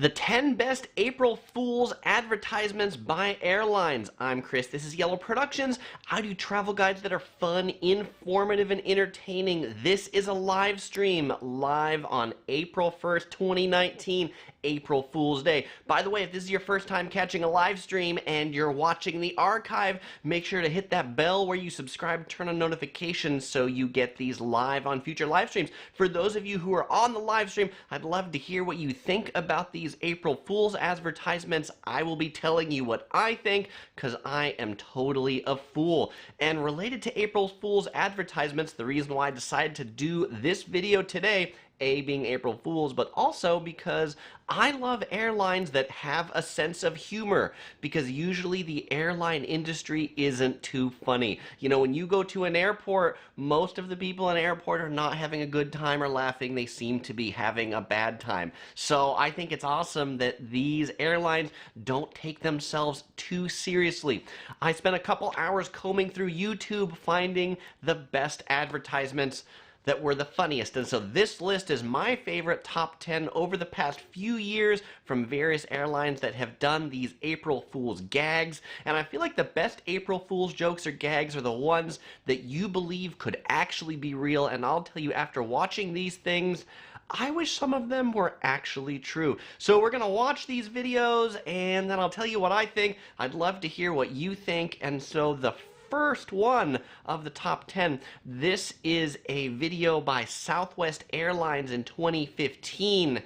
The 10 best April Fool's advertisements by airlines. I'm Chris. This is Yellow Productions. I do travel guides that are fun, informative, and entertaining. This is a live stream live on April 1st, 2019, April Fool's Day. By the way, if this is your first time catching a live stream and you're watching the archive, make sure to hit that bell where you subscribe, turn on notifications so you get these live on future live streams. For those of you who are on the live stream, I'd love to hear what you think about these April Fool's advertisements. I will be telling you what I think because I am totally a fool. And related to April Fool's advertisements, the reason why I decided to do this video today, A, being April Fool's, but also because I love airlines that have a sense of humor, because usually the airline industry isn't too funny. You know, when you go to an airport, most of the people in an airport are not having a good time or laughing. They seem to be having a bad time. So I think it's awesome that these airlines don't take themselves too seriously. I spent a couple hours combing through YouTube finding the best advertisements that were the funniest. And so this list is my favorite top 10 over the past few years from various airlines that have done these April Fool's gags. And I feel like the best April Fool's jokes or gags are the ones that you believe could actually be real. And I'll tell you, after watching these things, I wish some of them were actually true. So we're gonna watch these videos and then I'll tell you what I think. I'd love to hear what you think. And so the first one of the top 10. This is a video by Southwest Airlines in 2015.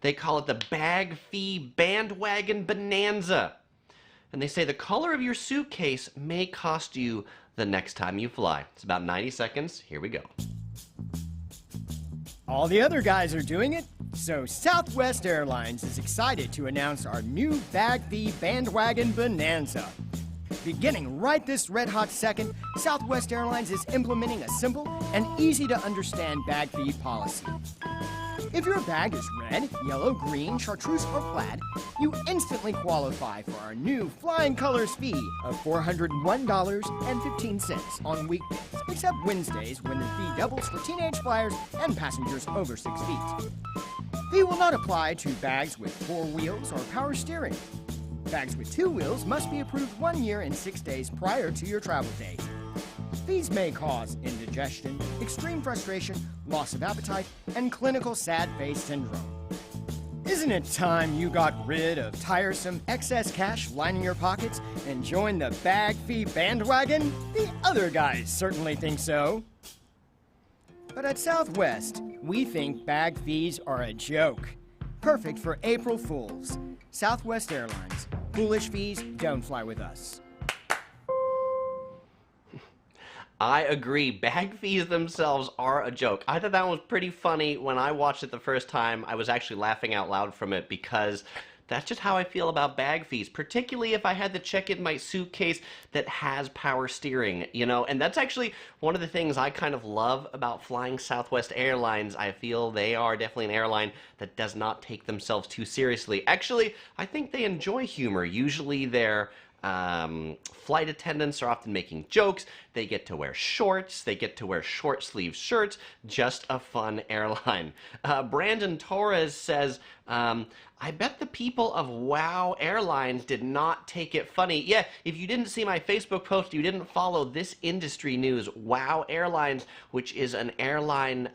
They call it the Bag Fee Bandwagon Bonanza. And they say the color of your suitcase may cost you the next time you fly. It's about 90 seconds. Here we go. All the other guys are doing it, so Southwest Airlines is excited to announce our new Bag Fee Bandwagon Bonanza. Beginning right this red-hot second, Southwest Airlines is implementing a simple and easy-to-understand bag fee policy. If your bag is red, yellow, green, chartreuse, or plaid, you instantly qualify for our new Flying Colors fee of $401.15 on weekdays, except Wednesdays when the fee doubles for teenage flyers and passengers over 6 feet. Fee will not apply to bags with 4 wheels or power steering. Bags with 2 wheels must be approved 1 year and 6 days prior to your travel date. Fees may cause indigestion, extreme frustration, loss of appetite, and clinical sad face syndrome. Isn't it time you got rid of tiresome excess cash lining your pockets and joined the bag fee bandwagon? The other guys certainly think so. But at Southwest, we think bag fees are a joke. Perfect for April Fools. Southwest Airlines. Foolish fees don't fly with us. I agree. Bag fees themselves are a joke. I thought that one was pretty funny. When I watched it the first time, I was actually laughing out loud from it because that's just how I feel about bag fees, particularly if I had to check in my suitcase that has power steering, you know, and that's actually one of the things I kind of love about flying Southwest Airlines. I feel they are definitely an airline that does not take themselves too seriously. Actually, I think they enjoy humor. Usually their flight attendants are often making jokes. They get to wear shorts. They get to wear short sleeve shirts. Just a fun airline. Brandon Torres says, I bet the people of WOW Airlines did not take it funny. Yeah, if you didn't see my Facebook post, you didn't follow this industry news. WOW Airlines, which is an airline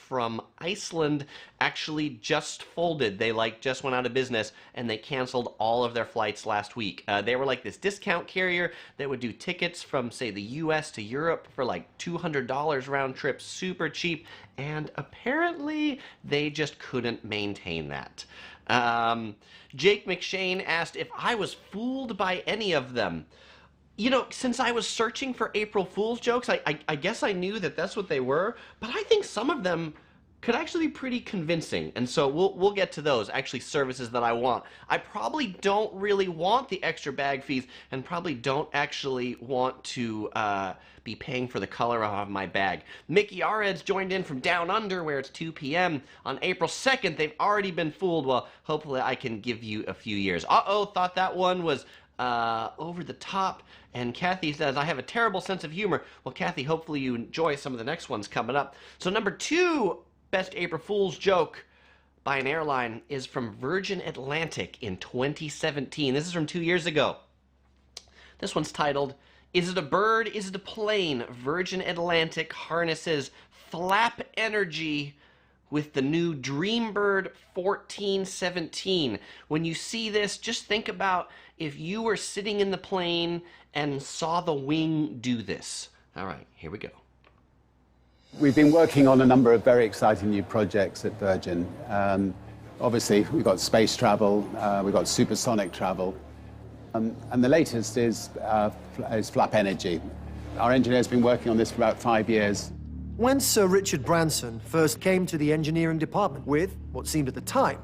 from Iceland, actually just folded. They just went out of business and they canceled all of their flights last week. They were like this discount carrier that would do tickets from, say, the US to Europe for like $200 round trip, super cheap, and apparently they just couldn't maintain that. Jake McShane asked if I was fooled by any of them. You know, since I was searching for April Fool's jokes, I guess I knew that that's what they were, but I think some of them could actually be pretty convincing, and so we'll get to those, actually services that I want. I probably don't really want the extra bag fees and probably don't actually want to be paying for the color of my bag. Mickey Ared's joined in from down under where it's 2 p.m. on April 2nd. They've already been fooled. Well, hopefully I can give you a few years. Uh-oh, thought that one was over the top. And Kathy says, I have a terrible sense of humor. Well, Kathy, hopefully you enjoy some of the next ones coming up. So number 2 best April Fool's joke by an airline is from Virgin Atlantic in 2017. This is from 2 years ago. This one's titled, "Is it a bird? Is it a plane? Virgin Atlantic harnesses flap energy with the new Dreambird 1417. When you see this, just think about if you were sitting in the plane and saw the wing do this. All right, here we go. We've been working on a number of very exciting new projects at Virgin. Obviously, we've got space travel, we've got supersonic travel, and the latest is flap energy. Our engineer's been working on this for about 5 years. When Sir Richard Branson first came to the engineering department with what seemed at the time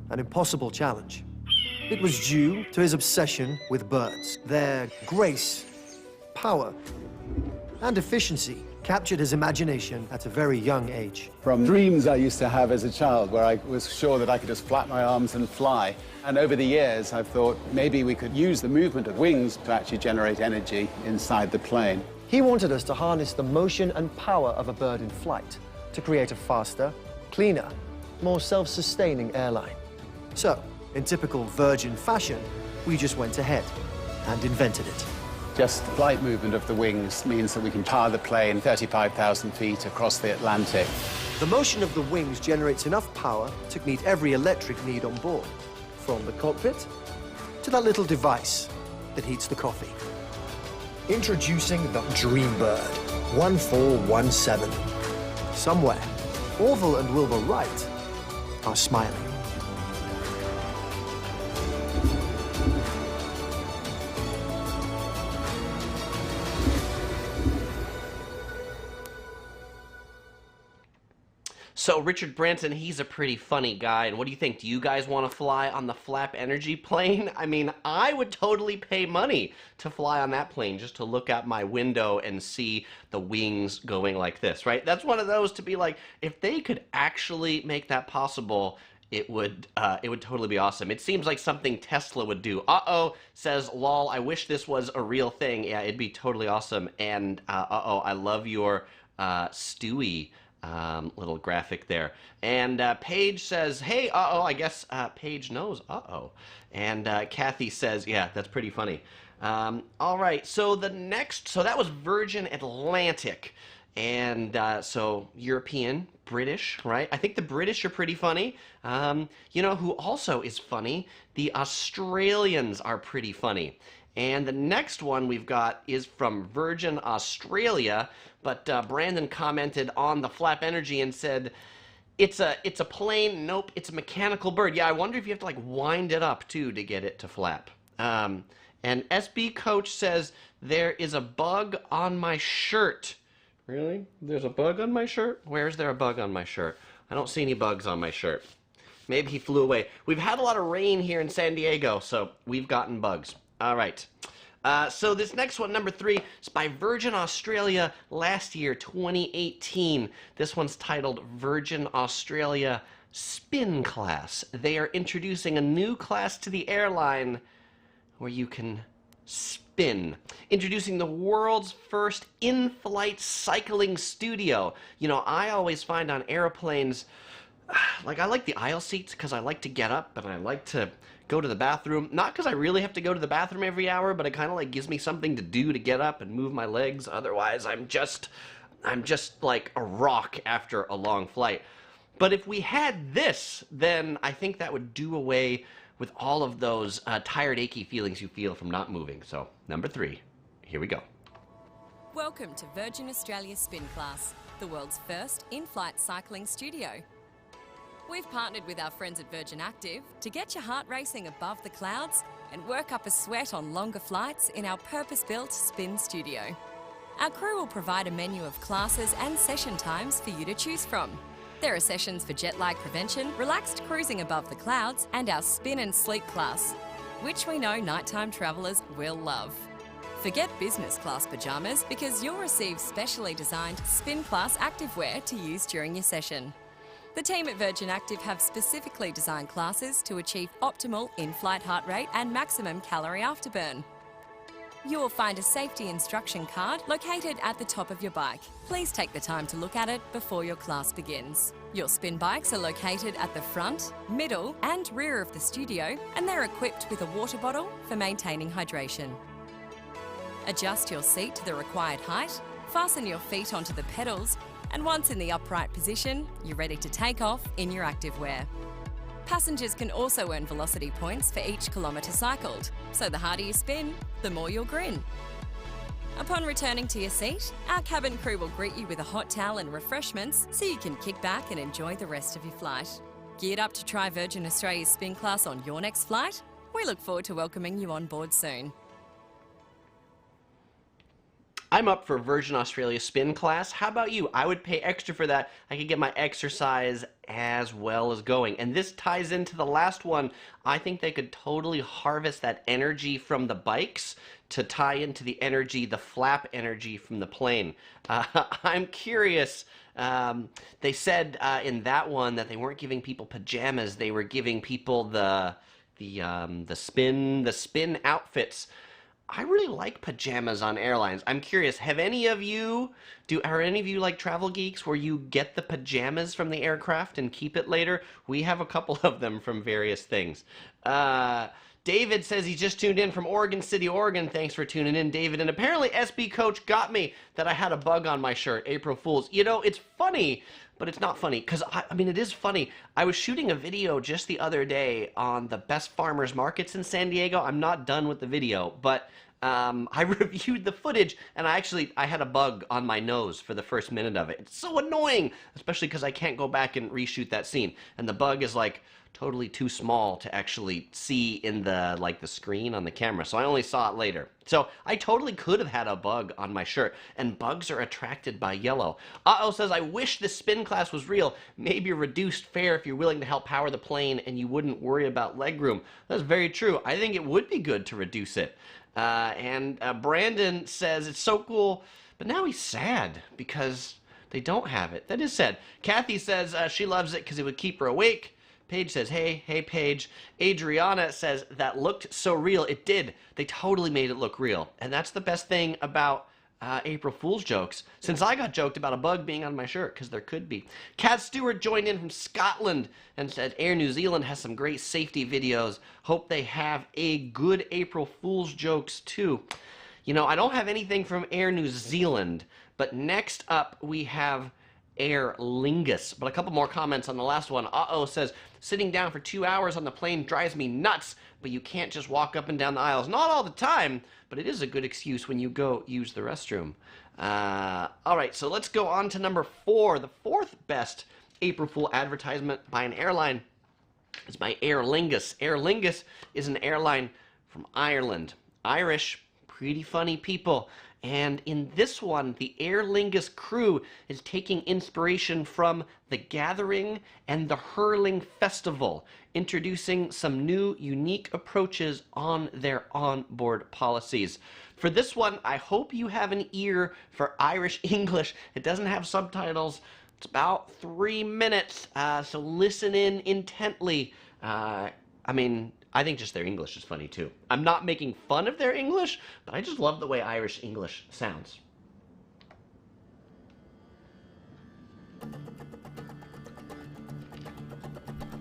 an impossible challenge, it was due to his obsession with birds. Their grace, power, and efficiency captured his imagination at a very young age. From dreams I used to have as a child where I was sure that I could just flap my arms and fly. And over the years, I've thought maybe we could use the movement of wings to actually generate energy inside the plane. He wanted us to harness the motion and power of a bird in flight to create a faster, cleaner, more self-sustaining airline. So, in typical Virgin fashion, we just went ahead and invented it. Just flight movement of the wings means that we can power the plane 35,000 feet across the Atlantic. The motion of the wings generates enough power to meet every electric need on board, from the cockpit to that little device that heats the coffee. Introducing the Dreambird 1417. Somewhere, Orville and Wilbur Wright are smiling. So Richard Branson, he's a pretty funny guy. And what do you think? Do you guys want to fly on the Flap Energy plane? I mean, I would totally pay money to fly on that plane just to look out my window and see the wings going like this, right? That's one of those to be like, if they could actually make that possible, it would totally be awesome. It seems like something Tesla would do. Uh-oh, says lol, I wish this was a real thing. Yeah, it'd be totally awesome. And uh-oh, I love your Stewie little graphic there. And Paige says, hey, uh-oh, I guess Paige knows, uh-oh. And Kathy says, yeah, that's pretty funny. All right, so that was Virgin Atlantic. And so European, British, right? I think the British are pretty funny. You know who also is funny? The Australians are pretty funny. And the next one we've got is from Virgin Australia, but Brandon commented on the Flap Energy and said, it's a plane, nope, it's a mechanical bird. Yeah, I wonder if you have to like wind it up too to get it to flap. And SB Coach says, there is a bug on my shirt. Really? There's a bug on my shirt? Where is there a bug on my shirt? I don't see any bugs on my shirt. Maybe he flew away. We've had a lot of rain here in San Diego, so we've gotten bugs. All right. So this next one, number 3, is by Virgin Australia last year, 2018. This one's titled Virgin Australia Spin Class. They are introducing a new class to the airline where you can spin. Introducing the world's first in-flight cycling studio. You know, I always find on airplanes, like I like the aisle seats because I like to get up and I like to go to the bathroom. Not because I really have to go to the bathroom every hour, but it kind of like gives me something to do to get up and move my legs. Otherwise, I'm just like a rock after a long flight. But if we had this, then I think that would do away with all of those tired, achy feelings you feel from not moving. So, number 3, here we go. Welcome to Virgin Australia Spin Class, the world's first in-flight cycling studio. We've partnered with our friends at Virgin Active to get your heart racing above the clouds and work up a sweat on longer flights in our purpose-built spin studio. Our crew will provide a menu of classes and session times for you to choose from. There are sessions for jet lag prevention, relaxed cruising above the clouds, and our spin and sleep class, which we know nighttime travellers will love. Forget business class pyjamas because you'll receive specially designed spin class activewear to use during your session. The team at Virgin Active have specifically designed classes to achieve optimal in-flight heart rate and maximum calorie afterburn. You will find a safety instruction card located at the top of your bike. Please take the time to look at it before your class begins. Your spin bikes are located at the front, middle and rear of the studio, and they're equipped with a water bottle for maintaining hydration. Adjust your seat to the required height, fasten your feet onto the pedals, and once in the upright position, you're ready to take off in your activewear. Passengers can also earn velocity points for each kilometre cycled, so the harder you spin, the more you'll grin. Upon returning to your seat, our cabin crew will greet you with a hot towel and refreshments so you can kick back and enjoy the rest of your flight. Geared up to try Virgin Australia's spin class on your next flight? We look forward to welcoming you on board soon. I'm up for Virgin Australia spin class. How about you? I would pay extra for that. I could get my exercise as well as going. And this ties into the last one. I think they could totally harvest that energy from the bikes to tie into the energy, the flap energy from the plane. I'm curious. They said in that one that they weren't giving people pajamas. They were giving people the spin outfits. I really like pajamas on airlines. I'm curious, are any of you like travel geeks where you get the pajamas from the aircraft and keep it later? We have a couple of them from various things. David says he just tuned in from Oregon City, Oregon. Thanks for tuning in, David. And apparently SB Coach got me that I had a bug on my shirt. April Fools. You know, it's funny, but it's not funny. Because, I mean, it is funny. I was shooting a video just the other day on the best farmers markets in San Diego. I'm not done with the video, but I reviewed the footage, and I had a bug on my nose for the first minute of it. It's so annoying, especially because I can't go back and reshoot that scene. And the bug is like totally too small to actually see in the screen on the camera, so I only saw it later. So I totally could have had a bug on my shirt, and bugs are attracted by yellow. Uh-oh says, I wish the spin class was real. Maybe a reduced fare if you're willing to help power the plane and you wouldn't worry about legroom. That's very true. I think it would be good to reduce it. And Brandon says, it's so cool, but now he's sad because they don't have it. That is sad. Kathy says she loves it because it would keep her awake. Paige says, hey Paige. Adriana says, that looked so real. It did. They totally made it look real. And that's the best thing about April Fool's jokes, since I got joked about a bug being on my shirt, because there could be. Kat Stewart joined in from Scotland and said, Air New Zealand has some great safety videos. Hope they have a good April Fool's jokes too. You know, I don't have anything from Air New Zealand, but next up we have Aer Lingus. But a couple more comments on the last one. Uh-oh says, sitting down for 2 hours on the plane drives me nuts, but you can't just walk up and down the aisles. Not all the time, but it is a good excuse when you go use the restroom. All right, so let's go on to number 4. The fourth best April Fool advertisement by an airline is by Aer Lingus. Aer Lingus is an airline from Ireland. Irish, pretty funny people. And in this one, the Aer Lingus crew is taking inspiration from The Gathering and the Hurling Festival, introducing some new, unique approaches on their onboard policies. For this one, I hope you have an ear for Irish English. It doesn't have subtitles. It's about 3 minutes, so listen in intently. I think just their English is funny too. I'm not making fun of their English, but I just love the way Irish English sounds.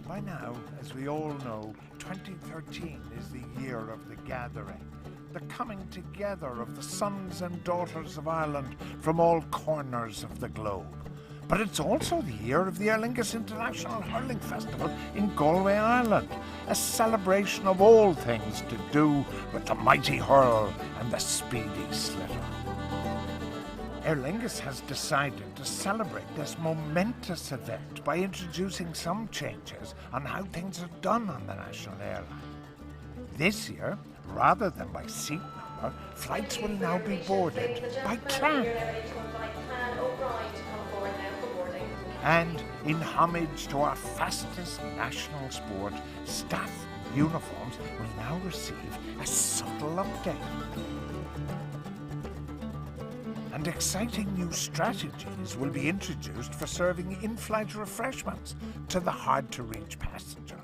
By now, as we all know, 2013 is the year of the gathering, the coming together of the sons and daughters of Ireland from all corners of the globe. But it's also the year of the Aer Lingus International Hurling Festival in Galway, Ireland, a celebration of all things to do with the mighty hurl and the speedy slitter. Aer Lingus has decided to celebrate this momentous event by introducing some changes on how things are done on the national airline. This year, rather than by seat number, flights will now be boarded by clan. And in homage to our fastest national sport, staff uniforms will now receive a subtle update. And exciting new strategies will be introduced for serving in-flight refreshments to the hard-to-reach passenger.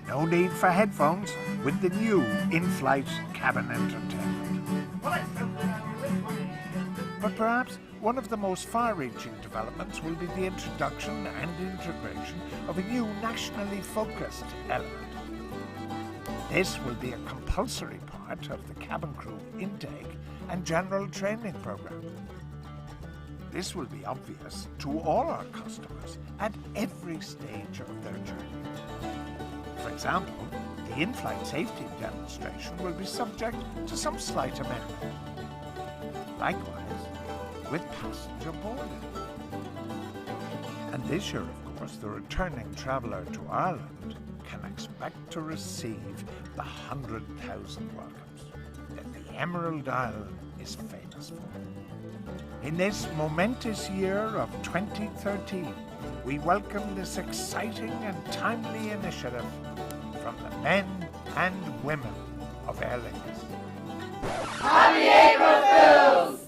No need for headphones with the new in-flight cabin entertainment. But perhaps one of the most far-reaching developments will be the introduction and integration of a new nationally focused element. This will be a compulsory part of the cabin crew intake and general training program. This will be obvious to all our customers at every stage of their journey. For example, the in-flight safety demonstration will be subject to some slight amendment. Likewise, with passenger boarding. And this year, of course, the returning traveller to Ireland can expect to receive the 100,000 welcomes that the Emerald Isle is famous for. In this momentous year of 2013, we welcome this exciting and timely initiative from the men and women of Aer Lingus. Happy April Fools!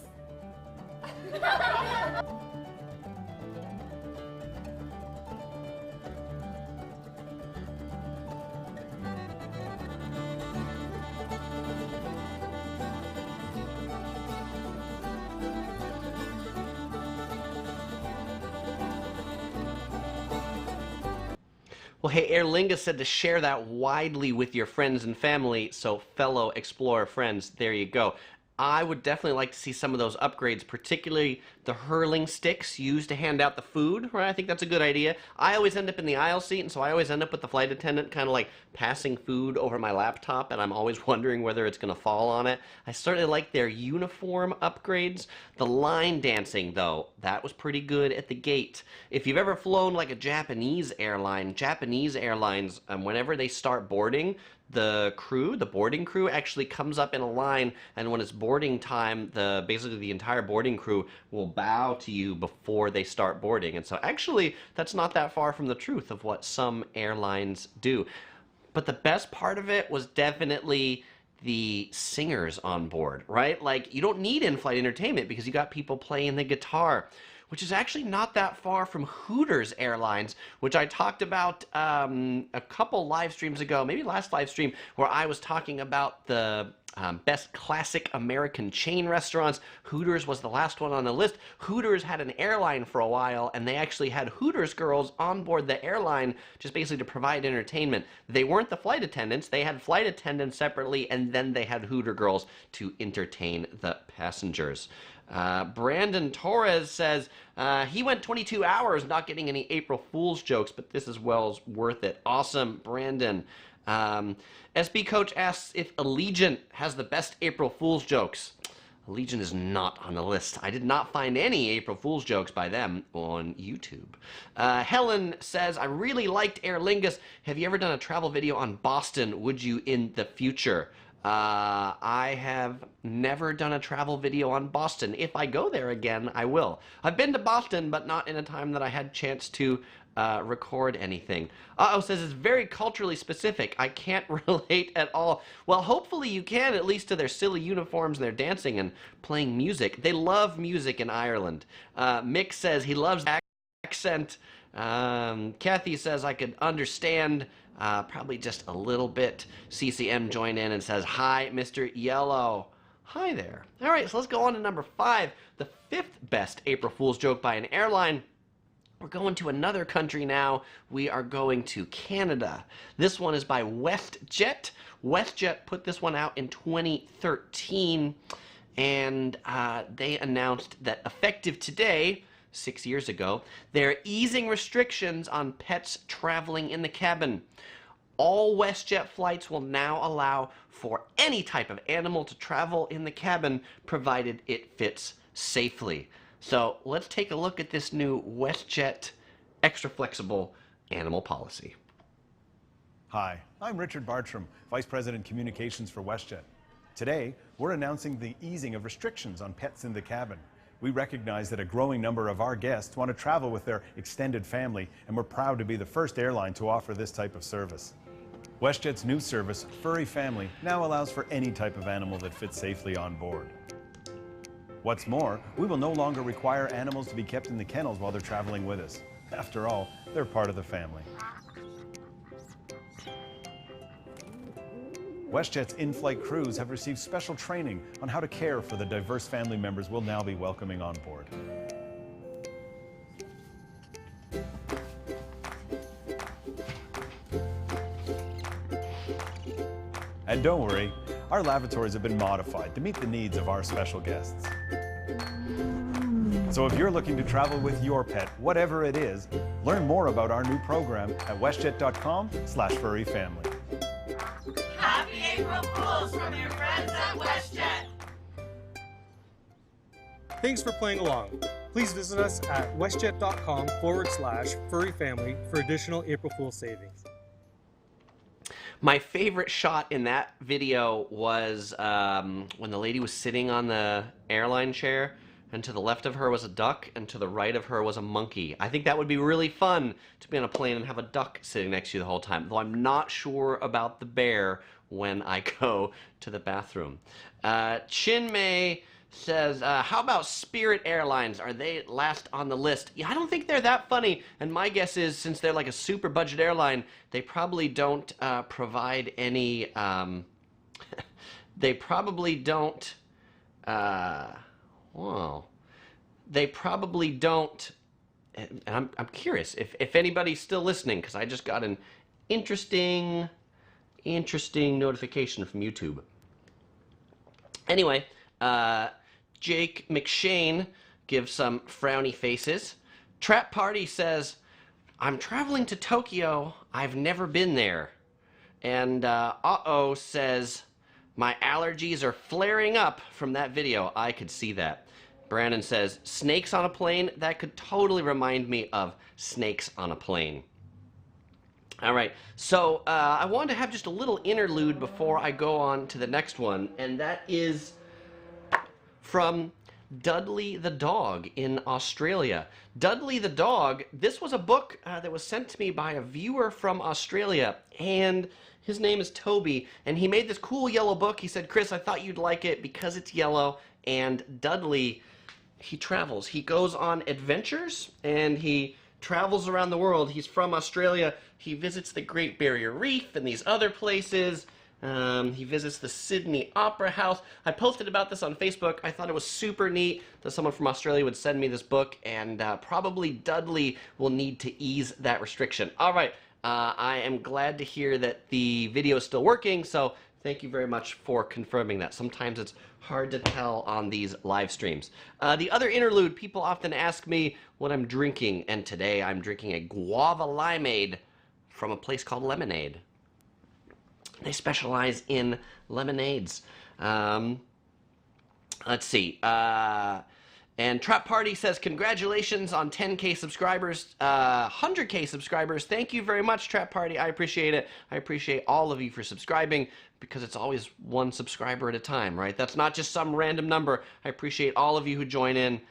Well, hey, Aer Lingus said to share that widely with your friends and family, so fellow explorer friends, there you go. I would definitely like to see some of those upgrades, particularly the hurling sticks used to hand out the food, right? I think that's a good idea. I always end up in the aisle seat, and so I always end up with the flight attendant kind of like passing food over my laptop, and I'm always wondering whether it's going to fall on it. I certainly like their uniform upgrades. The line dancing, though, that was pretty good at the gate. If you've ever flown like a Japanese airline, Japanese airlines, whenever they start boarding, the boarding crew actually comes up in a line, and when it's boarding time, basically the entire boarding crew will bow to you before they start boarding. And so actually, that's not that far from the truth of what some airlines do. But the best part of it was definitely the singers on board, right? Like, you don't need in-flight entertainment because you got people playing the guitar, which is actually not that far from Hooters Airlines, which I talked about a couple live streams ago, maybe last live stream, where I was talking about the best classic American chain restaurants. Hooters was the last one on the list. Hooters had an airline for a while, and they actually had Hooters girls on board the airline just basically to provide entertainment. They weren't the flight attendants. They had flight attendants separately, and then they had Hooter girls to entertain the passengers. Brandon Torres says he went 22 hours not getting any April Fool's jokes, but this as well is worth it. Awesome, Brandon. SB Coach asks if Allegiant has the best April Fool's jokes. Allegiant is not on the list. I did not find any April Fool's jokes by them on YouTube. Helen says, I really liked Aer Lingus. Have you ever done a travel video on Boston? Would you in the future? I have never done a travel video on Boston. If I go there again, I will. I've been to Boston, but not in a time that I had chance to record anything. Says it's very culturally specific. I can't relate at all. Well, hopefully you can, at least to their silly uniforms and their dancing and playing music. They love music in Ireland. Mick says he loves accent. Kathy says I could understand probably just a little bit. CCM joined in and says, hi, Mr. Yellow. Hi there. All right, so let's go on to number 5, the 5th best April Fool's joke by an airline. We're going to another country now. We are going to Canada. This one is by WestJet. WestJet put this one out in 2013, and they announced that effective today, 6 years ago, they're easing restrictions on pets traveling in the cabin. All WestJet flights will now allow for any type of animal to travel in the cabin, provided it fits safely. So let's take a look at this new WestJet extra flexible animal policy. Hi, I'm Richard Bartram, Vice President Communications for WestJet. Today, we're announcing the easing of restrictions on pets in the cabin. We recognize that a growing number of our guests want to travel with their extended family, and we're proud to be the first airline to offer this type of service. WestJet's new service, Furry Family, now allows for any type of animal that fits safely on board. What's more, we will no longer require animals to be kept in the kennels while they're traveling with us. After all, they're part of the family. WestJet's in-flight crews have received special training on how to care for the diverse family members we'll now be welcoming on board. And don't worry, our lavatories have been modified to meet the needs of our special guests. So if you're looking to travel with your pet, whatever it is, learn more about our new program at westjet.com/furryfamily. Happy April Fools from your friends at WestJet. Thanks for playing along. Please visit us at westjet.com/furryfamily for additional April Fool's savings. My favorite shot in that video was when the lady was sitting on the airline chair, and to the left of her was a duck, and to the right of her was a monkey. I think that would be really fun to be on a plane and have a duck sitting next to you the whole time, though I'm not sure about the bear when I go to the bathroom. Chin Mei says, how about Spirit Airlines? Are they last on the list? Yeah, I don't think they're that funny, and my guess is since they're like a super budget airline, they probably don't provide any, they probably don't, well, they probably don't, and I'm curious if anybody's still listening, because I just got an interesting notification from YouTube. Anyway, Jake McShane gives some frowny faces. Trap Party says, I'm traveling to Tokyo. I've never been there. And Uh-oh says, my allergies are flaring up from that video. I could see that. Brandon says, snakes on a plane? That could totally remind me of Snakes on a Plane. All right, so I wanted to have just a little interlude before I go on to the next one, and that is from Dudley the dog in Australia. Dudley the dog, this was a book that was sent to me by a viewer from Australia, and his name is Toby, and he made this cool yellow book. He said, Chris, I thought you'd like it because it's yellow, and Dudley, he travels. He goes on adventures, and he travels around the world. He's from Australia. He visits the Great Barrier Reef and these other places. He visits the Sydney Opera House. I posted about this on Facebook. I thought it was super neat that someone from Australia would send me this book, and probably Dudley will need to ease that restriction. All right, I am glad to hear that the video is still working, so thank you very much for confirming that. Sometimes it's hard to tell on these live streams. The other interlude, people often ask me what I'm drinking, and today I'm drinking a guava limeade from a place called Lemonade. They specialize in lemonades. Let's see. And Trap Party says, congratulations on 10K subscribers, 100K subscribers. Thank you very much, Trap Party. I appreciate it. I appreciate all of you for subscribing, because it's always one subscriber at a time, right? That's not just some random number. I appreciate all of you who join in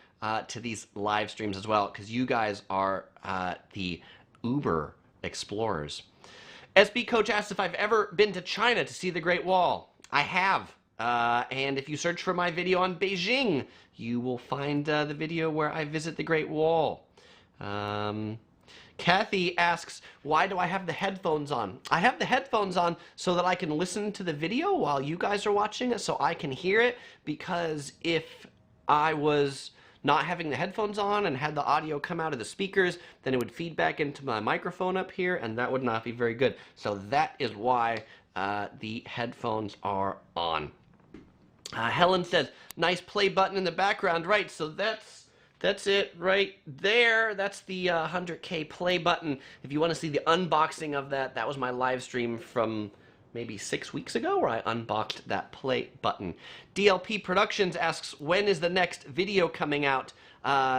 to these live streams as well, because you guys are the Uber explorers. SB Coach asked if I've ever been to China to see the Great Wall. I have. And if you search for my video on Beijing, you will find the video where I visit the Great Wall. Kathy asks, why do I have the headphones on? I have the headphones on so that I can listen to the video while you guys are watching it, so I can hear it, because if I was not having the headphones on and had the audio come out of the speakers, then it would feed back into my microphone up here, and that would not be very good. So that is why the headphones are on. Helen says, nice play button in the background. Right, so that's it right there. That's the 100K play button. If you want to see the unboxing of that, that was my live stream from maybe 6 weeks ago where I unboxed that play button. DLP Productions asks, when is the next video coming out?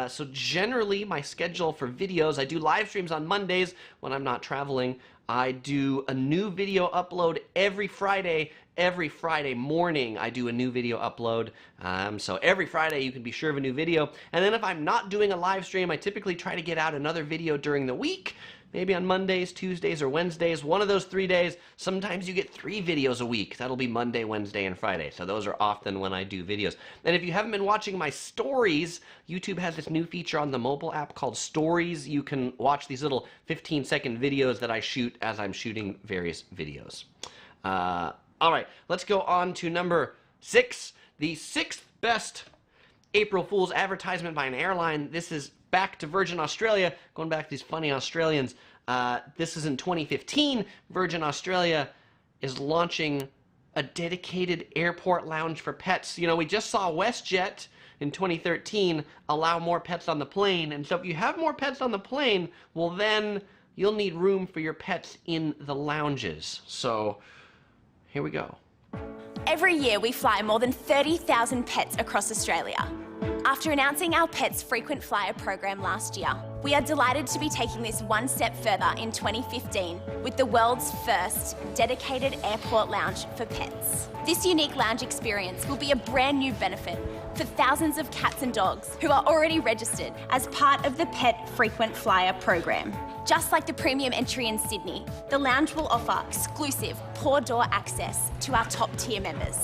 So generally my schedule for videos, I do live streams on Mondays when I'm not traveling. I do a new video upload every Friday. Every Friday morning I do a new video upload. So every Friday you can be sure of a new video. And then if I'm not doing a live stream, I typically try to get out another video during the week. Maybe on Mondays, Tuesdays, or Wednesdays, one of those 3 days. Sometimes you get 3 videos a week. That'll be Monday, Wednesday, and Friday. So those are often when I do videos. And if you haven't been watching my stories, YouTube has this new feature on the mobile app called Stories. You can watch these little 15-second videos that I shoot as I'm shooting various videos. All right, let's go on to number 6, the 6th best April Fool's advertisement by an airline. This is back to Virgin Australia, going back to these funny Australians. This is in 2015. Virgin Australia is launching a dedicated airport lounge for pets. You know, we just saw WestJet in 2013 allow more pets on the plane, and so if you have more pets on the plane, well then you'll need room for your pets in the lounges. So here we go. Every year we fly more than 30,000 pets across Australia. After announcing our Pets Frequent Flyer program last year, we are delighted to be taking this one step further in 2015 with the world's first dedicated airport lounge for pets. This unique lounge experience will be a brand new benefit for thousands of cats and dogs who are already registered as part of the Pet Frequent Flyer program. Just like the premium entry in Sydney, the lounge will offer exclusive pour-door access to our top-tier members.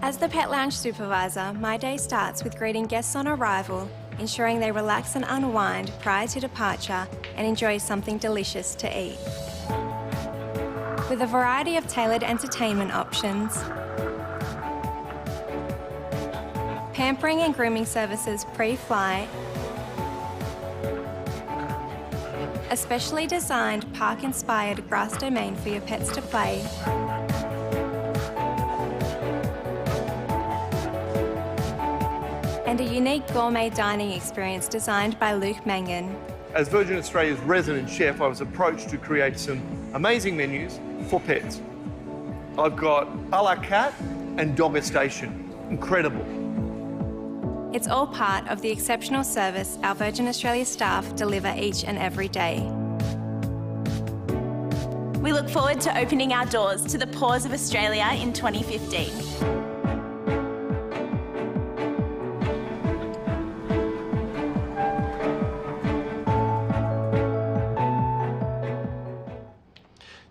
As the Pet Lounge supervisor, my day starts with greeting guests on arrival, ensuring they relax and unwind prior to departure and enjoy something delicious to eat. With a variety of tailored entertainment options, pampering and grooming services pre-flight, a specially designed park-inspired grass domain for your pets to play, and a unique gourmet dining experience designed by Luke Mangan. As Virgin Australia's resident chef, I was approached to create some amazing menus for pets. I've got a la carte and dogustation. Incredible. It's all part of the exceptional service our Virgin Australia staff deliver each and every day. We look forward to opening our doors to the paws of Australia in 2015.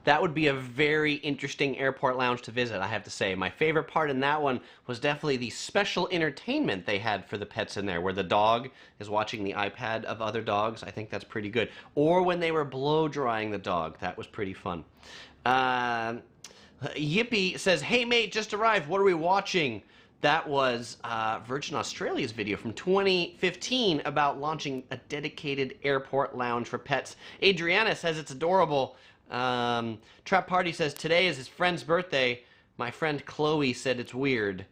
That would be a very interesting airport lounge to visit, I have to say. My favorite part in that one was definitely the special entertainment they had for the pets in there, where the dog is watching the iPad of other dogs. I think that's pretty good. Or when they were blow drying the dog. That was pretty fun. Yippee says, "Hey mate, just arrived. What are we watching?" That was Virgin Australia's video from 2015 about launching a dedicated airport lounge for pets. Adriana says it's adorable. Trap Party says, "Today is his friend's birthday. My friend Chloe said it's weird."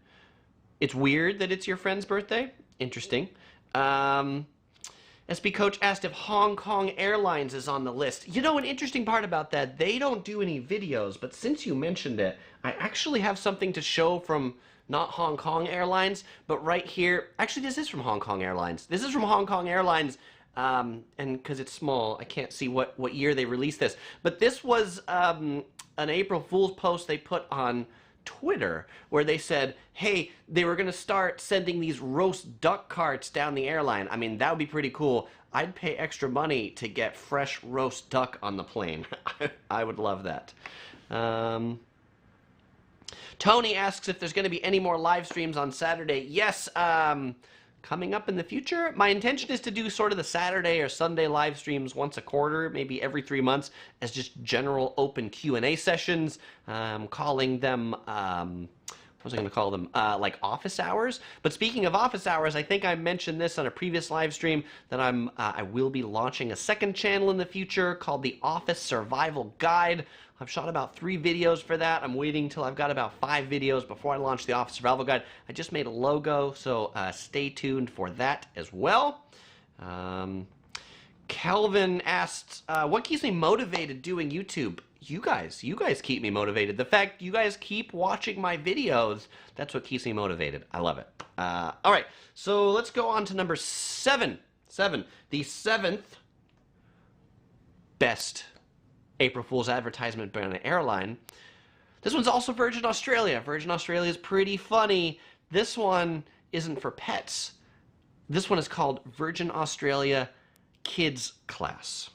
It's weird that it's your friend's birthday? Interesting. SB Coach asked if Hong Kong Airlines is on the list. You know, an interesting part about that, they don't do any videos, but since you mentioned it, I actually have something to show from not Hong Kong Airlines, but right here. Actually, this is from Hong Kong Airlines. This is from Hong Kong Airlines. And because it's small, I can't see what year they released this. But this was an April Fool's post they put on Twitter where they said, hey, they were going to start sending these roast duck carts down the airline. I mean, that would be pretty cool. I'd pay extra money to get fresh roast duck on the plane. I would love that. Tony asks if there's going to be any more live streams on Saturday. Yes, coming up in the future. My intention is to do sort of the Saturday or Sunday live streams once a quarter, maybe every 3 months, as just general open Q&A sessions. Calling them, what was I going to call them? Like office hours. But speaking of office hours, I think I mentioned this on a previous live stream that I will be launching a second channel in the future called the Office Survival Guide. I've shot about 3 videos for that. I'm waiting till I've got about 5 videos before I launch the Office Survival Guide. I just made a logo, so stay tuned for that as well. Calvin asked, what keeps me motivated doing YouTube? You guys keep me motivated. The fact you guys keep watching my videos, that's what keeps me motivated. I love it. All right, so let's go on to number 7. The 7th best April Fool's advertisement by an airline. This one's also Virgin Australia. Virgin Australia is pretty funny. This one isn't for pets. This one is called Virgin Australia Kids Class.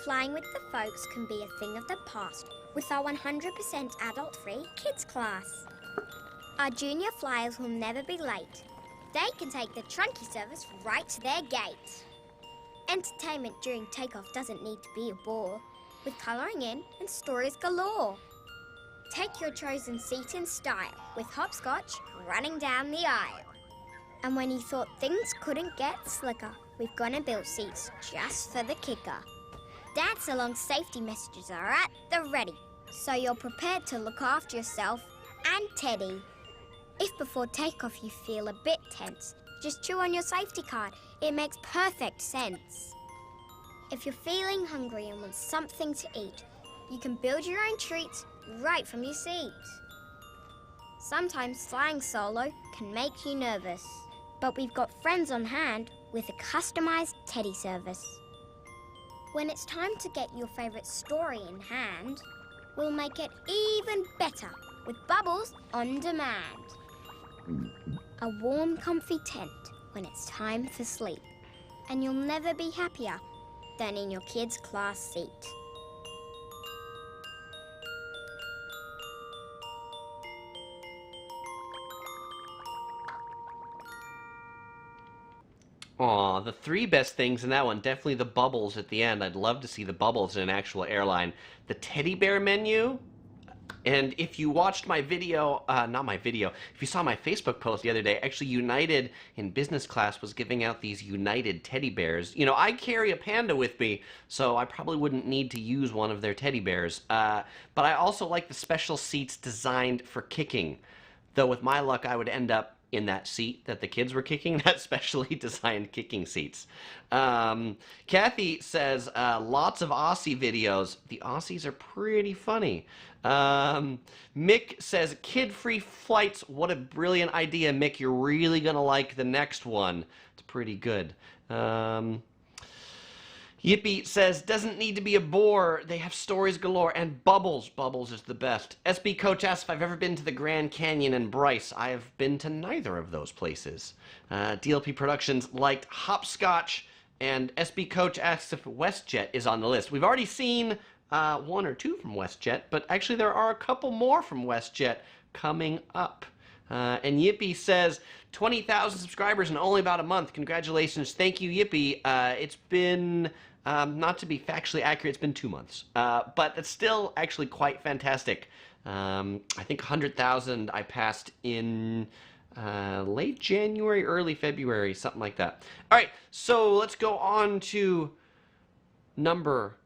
Flying with the folks can be a thing of the past with our 100% adult-free kids class. Our junior flyers will never be late. They can take the trunky service right to their gate. Entertainment during takeoff doesn't need to be a bore, with colouring in and stories galore. Take your chosen seat in style, with hopscotch running down the aisle. And when you thought things couldn't get slicker, we've gone and built seats just for the kicker. Dance-along safety messages are at the ready, so you're prepared to look after yourself and Teddy. If before takeoff you feel a bit tense, just chew on your safety card. It makes perfect sense. If you're feeling hungry and want something to eat, you can build your own treats right from your seat. Sometimes flying solo can make you nervous, but we've got friends on hand with a customized Teddy service. When it's time to get your favorite story in hand, we'll make it even better with Bubbles on demand. A warm, comfy tent when it's time for sleep, and you'll never be happier than in your kid's class seat. Aw, the three best things in that one, definitely the bubbles at the end. I'd love to see the bubbles in an actual airline. The teddy bear menu, and if you watched my video, if you saw my Facebook post the other day, actually United in business class was giving out these United teddy bears. You know, I carry a panda with me, so I probably wouldn't need to use one of their teddy bears. But I also like the special seats designed for kicking, though with my luck I would end up in that seat that the kids were kicking, that specially designed kicking seats. Kathy says, lots of Aussie videos. The Aussies are pretty funny. Mick says, kid-free flights. What a brilliant idea, Mick. You're really going to like the next one. It's pretty good. Yippee says, doesn't need to be a bore. They have stories galore. And Bubbles. Bubbles is the best. SB Coach asks if I've ever been to the Grand Canyon and Bryce. I have been to neither of those places. DLP Productions liked Hopscotch. And SB Coach asks if WestJet is on the list. We've already seen one or two from WestJet, but actually there are a couple more from WestJet coming up. And Yippee says, 20,000 subscribers in only about a month. Congratulations. Thank you, Yippee. It's been, not to be factually accurate, it's been 2 months. But it's still actually quite fantastic. I think 100,000 I passed in late January, early February, something like that. All right, so let's go on to number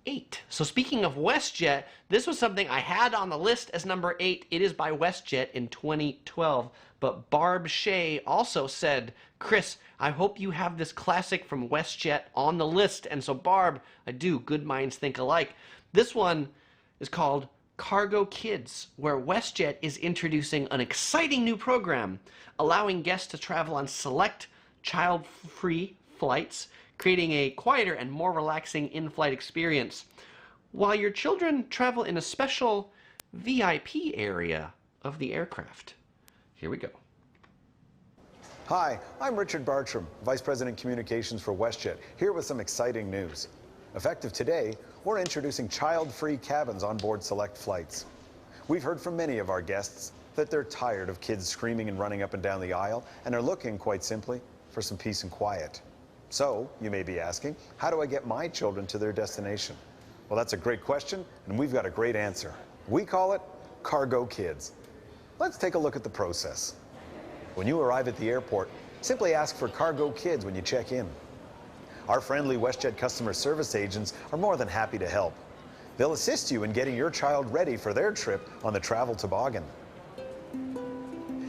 8. So speaking of WestJet, this was something I had on the list as number 8. It is by WestJet in 2012. But Barb Shea also said, Chris, I hope you have this classic from WestJet on the list. And so Barb, I do. Good minds think alike. This one is called Cargo Kids, where WestJet is introducing an exciting new program, allowing guests to travel on select child-free flights, creating a quieter and more relaxing in-flight experience, while your children travel in a special VIP area of the aircraft. Here we go. Hi, I'm Richard Bartram, Vice President Communications for WestJet, here with some exciting news. Effective today, we're introducing child-free cabins on board select flights. We've heard from many of our guests that they're tired of kids screaming and running up and down the aisle and are looking, quite simply, for some peace and quiet. So, you may be asking, how do I get my children to their destination? Well, that's a great question, and we've got a great answer. We call it Cargo Kids. Let's take a look at the process. When you arrive at the airport, simply ask for Cargo Kids when you check in. Our friendly WestJet customer service agents are more than happy to help. They'll assist you in getting your child ready for their trip on the travel toboggan.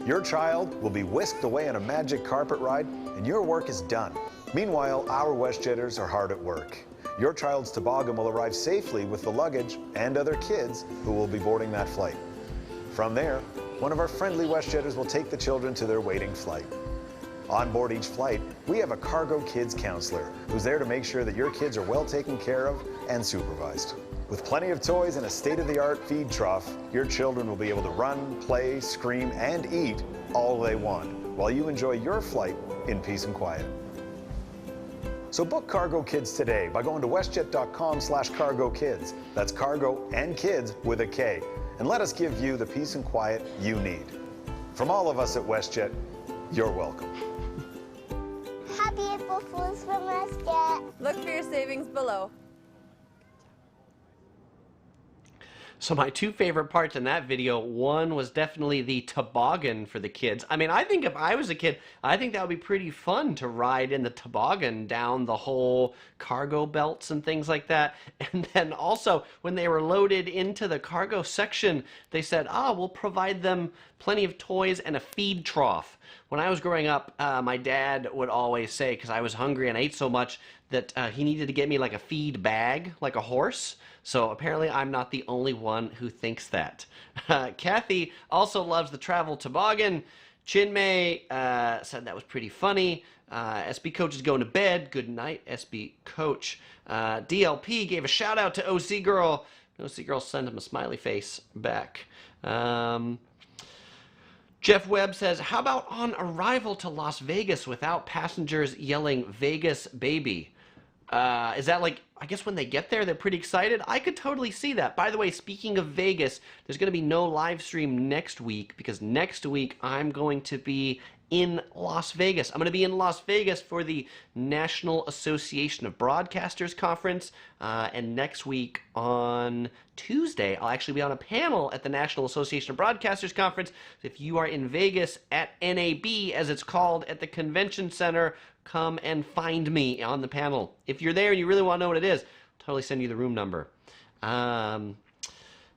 Your child will be whisked away on a magic carpet ride, and your work is done. Meanwhile, our WestJetters are hard at work. Your child's toboggan will arrive safely with the luggage and other kids who will be boarding that flight. From there, one of our friendly WestJetters will take the children to their waiting flight. On board each flight, we have a Cargo Kids counselor who's there to make sure that your kids are well taken care of and supervised. With plenty of toys and a state-of-the-art feed trough, your children will be able to run, play, scream, and eat all they want while you enjoy your flight in peace and quiet. So book Cargo Kids today by going to westjet.com/cargokids. That's cargo and kids with a K. And let us give you the peace and quiet you need. From all of us at WestJet, you're welcome. Happy April Fools from WestJet. Look for your savings below. So my two favorite parts in that video, one was definitely the toboggan for the kids. I mean, I think if I was a kid, I think that would be pretty fun to ride in the toboggan down the whole cargo belts and things like that. And then also, when they were loaded into the cargo section, they said, we'll provide them plenty of toys and a feed trough. When I was growing up, my dad would always say, because I was hungry and ate so much, that he needed to get me like a feed bag, like a horse. So apparently I'm not the only one who thinks that. Kathy also loves the travel toboggan. Chinmay said that was pretty funny. SB Coach is going to bed. Good night, SB Coach. DLP gave a shout out to OC Girl. OC Girl sent him a smiley face back. Jeff Webb says, how about on arrival to Las Vegas without passengers yelling Vegas baby? Is that like, I guess when they get there, they're pretty excited? I could totally see that. By the way, speaking of Vegas, there's going to be no live stream next week because next week I'm going to be in Las Vegas. I'm going to be in Las Vegas for the National Association of Broadcasters Conference. And next week on Tuesday, I'll actually be on a panel at the National Association of Broadcasters Conference. If you are in Vegas at NAB, as it's called, at the Convention Center, come and find me on the panel. If you're there and you really want to know what it is, I'll totally send you the room number. And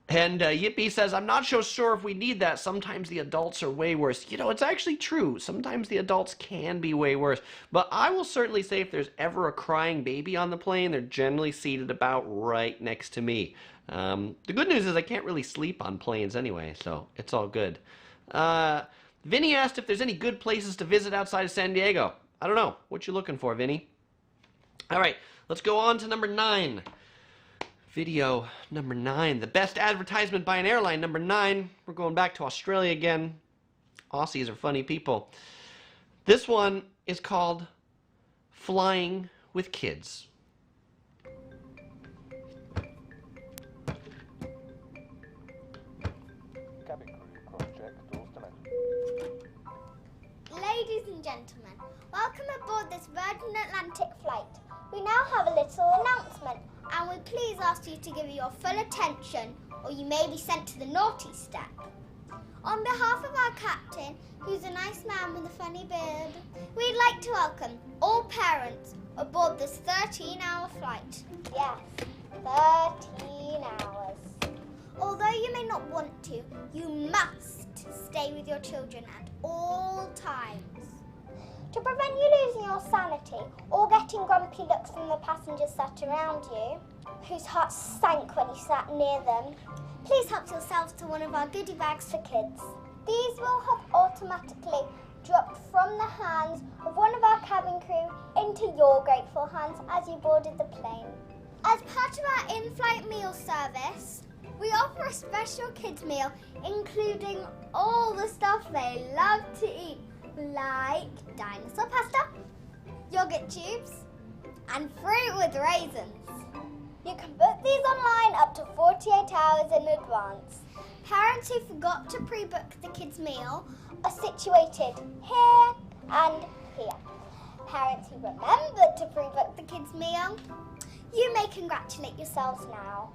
Yippee says, I'm not so sure if we need that. Sometimes the adults are way worse. You know, it's actually true. Sometimes the adults can be way worse. But I will certainly say if there's ever a crying baby on the plane, they're generally seated about right next to me. The good news is I can't really sleep on planes anyway, so it's all good. Vinny asked if there's any good places to visit outside of San Diego. I don't know. What you looking for, Vinny? All right, let's go on to number 9. Video number 9. The best advertisement by an airline, number 9. We're going back to Australia again. Aussies are funny people. This one is called Flying with Kids. Ladies and gentlemen, welcome aboard this Virgin Atlantic flight. We now have a little announcement, and we please ask you to give your full attention, or you may be sent to the naughty step. On behalf of our captain, who's a nice man with a funny beard, we'd like to welcome all parents aboard this 13-hour flight. Yes, 13 hours. Although you may not want to, you must stay with your children at all times. To prevent you losing your sanity or getting grumpy looks from the passengers sat around you, whose hearts sank when you sat near them, please help yourselves to one of our goodie bags for kids. These will have automatically dropped from the hands of one of our cabin crew into your grateful hands as you boarded the plane. As part of our in-flight meal service, we offer a special kids meal including all the stuff they love to eat, like dinosaur pasta, yogurt tubes, and fruit with raisins. You can book these online up to 48 hours in advance. Parents who forgot to pre-book the kids' meal are situated here and here. Parents who remembered to pre-book the kids' meal, you may congratulate yourselves now.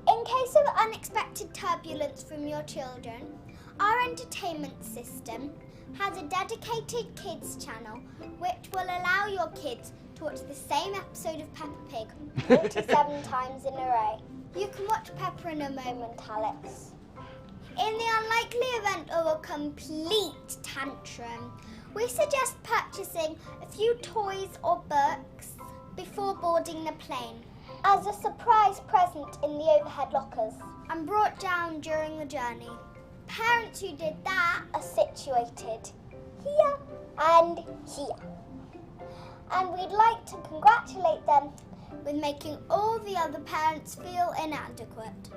In case of unexpected turbulence from your children, our entertainment system has a dedicated kids channel which will allow your kids to watch the same episode of Peppa Pig 47 times in a row. You can watch Peppa in a moment, Alex. In the unlikely event of a complete tantrum, we suggest purchasing a few toys or books before boarding the plane as a surprise present in the overhead lockers and brought down during the journey. Parents who did that are situated here and here. And we'd like to congratulate them with making all the other parents feel inadequate.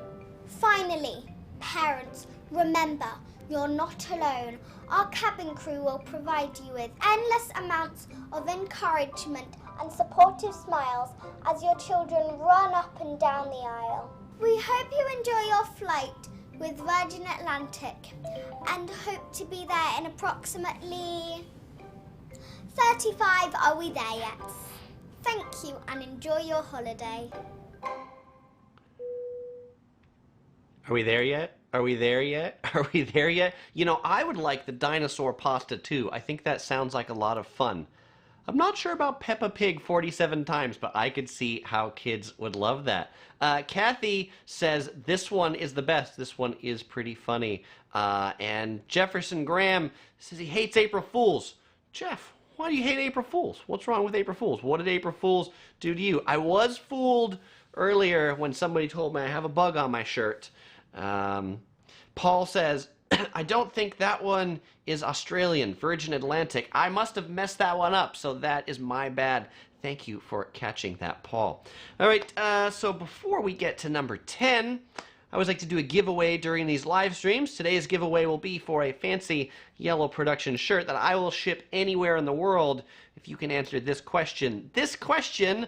Finally, parents, remember, you're not alone. Our cabin crew will provide you with endless amounts of encouragement and supportive smiles as your children run up and down the aisle. We hope you enjoy your flight with Virgin Atlantic and hope to be there in approximately 35. Are we there yet? Thank you and enjoy your holiday. Are we there yet? Are we there yet? Are we there yet? You know, I would like the dinosaur pasta too. I think that sounds like a lot of fun. I'm not sure about Peppa Pig 47 times, but I could see how kids would love that. Kathy says this one is the best. This one is pretty funny. And Jefferson Graham says he hates April Fools. Jeff, why do you hate April Fools? What's wrong with April Fools? What did April Fools do to you? I was fooled earlier when somebody told me I have a bug on my shirt. Paul says, I don't think that one is Australian, Virgin Atlantic. I must have messed that one up, so that is my bad. Thank you for catching that, Paul. All right, so before we get to number 10, I always like to do a giveaway during these live streams. Today's giveaway will be for a fancy yellow production shirt that I will ship anywhere in the world if you can answer this question. This question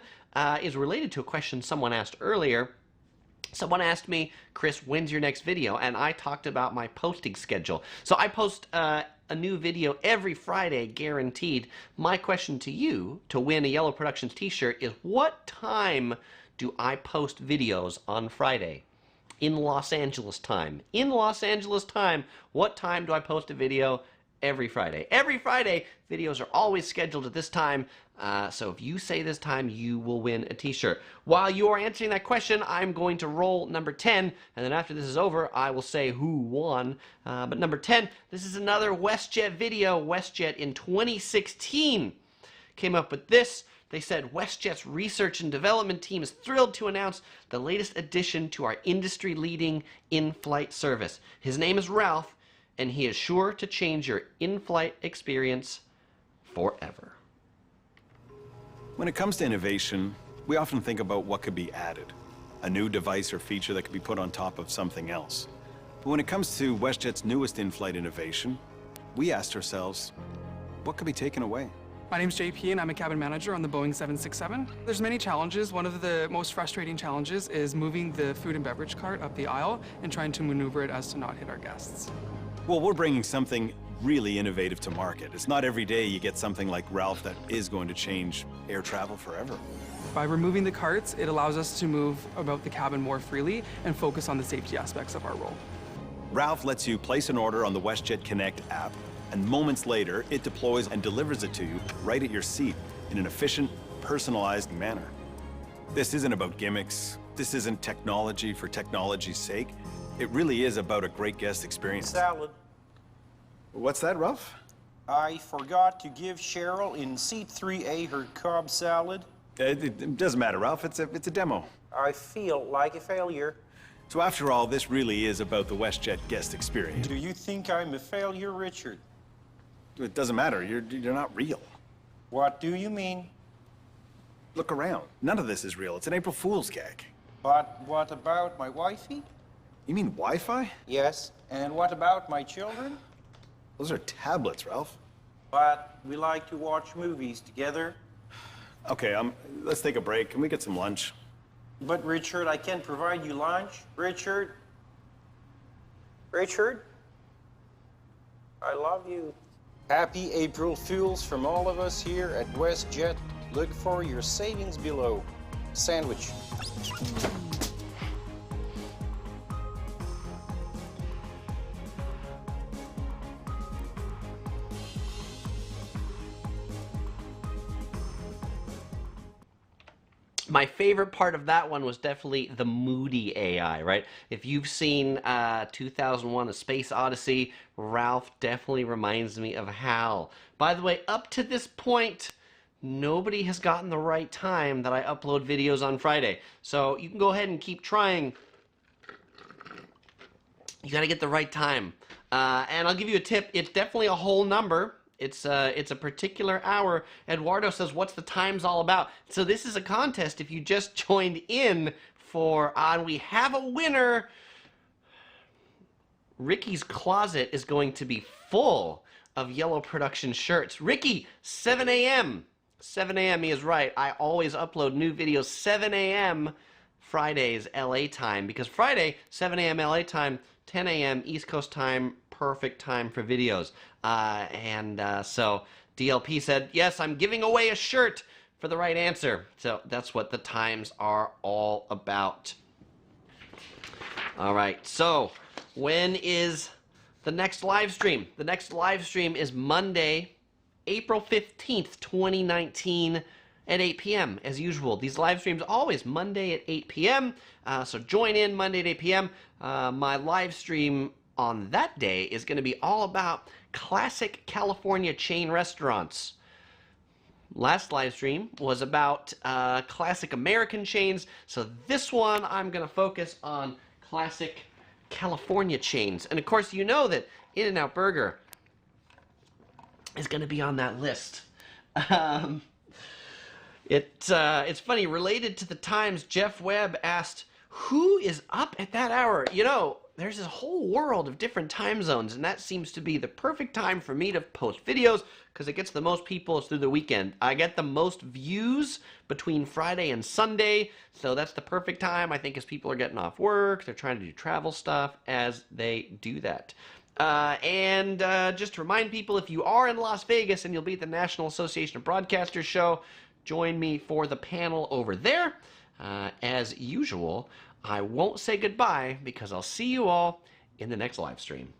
is related to a question someone asked earlier. Someone asked me, Chris, when's your next video? And I talked about my posting schedule. So I post a new video every Friday, guaranteed. My question to you to win a Yellow Productions t-shirt is, what time do I post videos on Friday? In Los Angeles time. In Los Angeles time, what time do I post a video? Every Friday. Every Friday, videos are always scheduled at this time, so if you say this time, you will win a t-shirt. While you are answering that question, I'm going to roll number 10, and then after this is over, I will say who won. But number 10, this is another WestJet video. WestJet in 2016 came up with this. They said, WestJet's research and development team is thrilled to announce the latest addition to our industry-leading in-flight service. His name is Ralph, and he is sure to change your in-flight experience forever. When it comes to innovation, we often think about what could be added, a new device or feature that could be put on top of something else. But when it comes to WestJet's newest in-flight innovation, we asked ourselves, what could be taken away? My name's JP and I'm a cabin manager on the Boeing 767. There's many challenges. One of the most frustrating challenges is moving the food and beverage cart up the aisle and trying to maneuver it as to not hit our guests. Well, we're bringing something really innovative to market. It's not every day you get something like Ralph that is going to change air travel forever. By removing the carts, it allows us to move about the cabin more freely and focus on the safety aspects of our role. Ralph lets you place an order on the WestJet Connect app, and moments later, it deploys and delivers it to you right at your seat in an efficient, personalized manner. This isn't about gimmicks. This isn't technology for technology's sake. It really is about a great guest experience. Salad. What's that, Ralph? I forgot to give Cheryl in seat 3A her Cobb salad. It doesn't matter, Ralph. It's a demo. I feel like a failure. So after all, this really is about the WestJet guest experience. Do you think I'm a failure, Richard? It doesn't matter. You're not real. What do you mean? Look around. None of this is real. It's an April Fool's gag. But what about my wifey? You mean Wi-Fi? Yes. And what about my children? Those are tablets, Ralph. But we like to watch movies together. Okay, let's take a break. Can we get some lunch? But Richard, I can't provide you lunch. Richard? Richard? I love you. Happy April Fools from all of us here at WestJet. Look for your savings below. Sandwich. My favorite part of that one was definitely the moody AI, right? If you've seen 2001: A Space Odyssey, Ralph definitely reminds me of Hal. By the way, up to this point, nobody has gotten the right time that I upload videos on Friday. So you can go ahead and keep trying. You got to get the right time. And I'll give you a tip. It's definitely a whole number. It's a particular hour. Eduardo says, what's the times all about? So this is a contest. If you just joined in for, we have a winner. Ricky's closet is going to be full of Yellow Production shirts. Ricky, 7 a.m. 7 a.m. He is right. I always upload new videos 7 a.m. Friday's LA time, because Friday, 7 a.m. LA time, 10 a.m. East Coast time, perfect time for videos. So DLP said, yes, I'm giving away a shirt for the right answer. So that's what the times are all about. All right, so when is the next live stream? The next live stream is Monday, April 15th, 2019 at 8 p.m. as usual. These live streams always Monday at 8 p.m. So join in Monday at 8 p.m. My live stream on that day is going to be all about classic California chain restaurants. Last live stream was about classic American chains. So this one I'm going to focus on classic California chains. And of course, you know that In-N-Out Burger is going to be on that list. It's funny, related to the times, Jeff Webb asked, who is up at that hour? You know, there's this whole world of different time zones, and that seems to be the perfect time for me to post videos because it gets the most people through the weekend. I get the most views between Friday and Sunday, so that's the perfect time, I think, as people are getting off work, they're trying to do travel stuff as they do that. Just to remind people, if you are in Las Vegas and you'll be at the National Association of Broadcasters show, join me for the panel over there. As usual, I won't say goodbye because I'll see you all in the next live stream.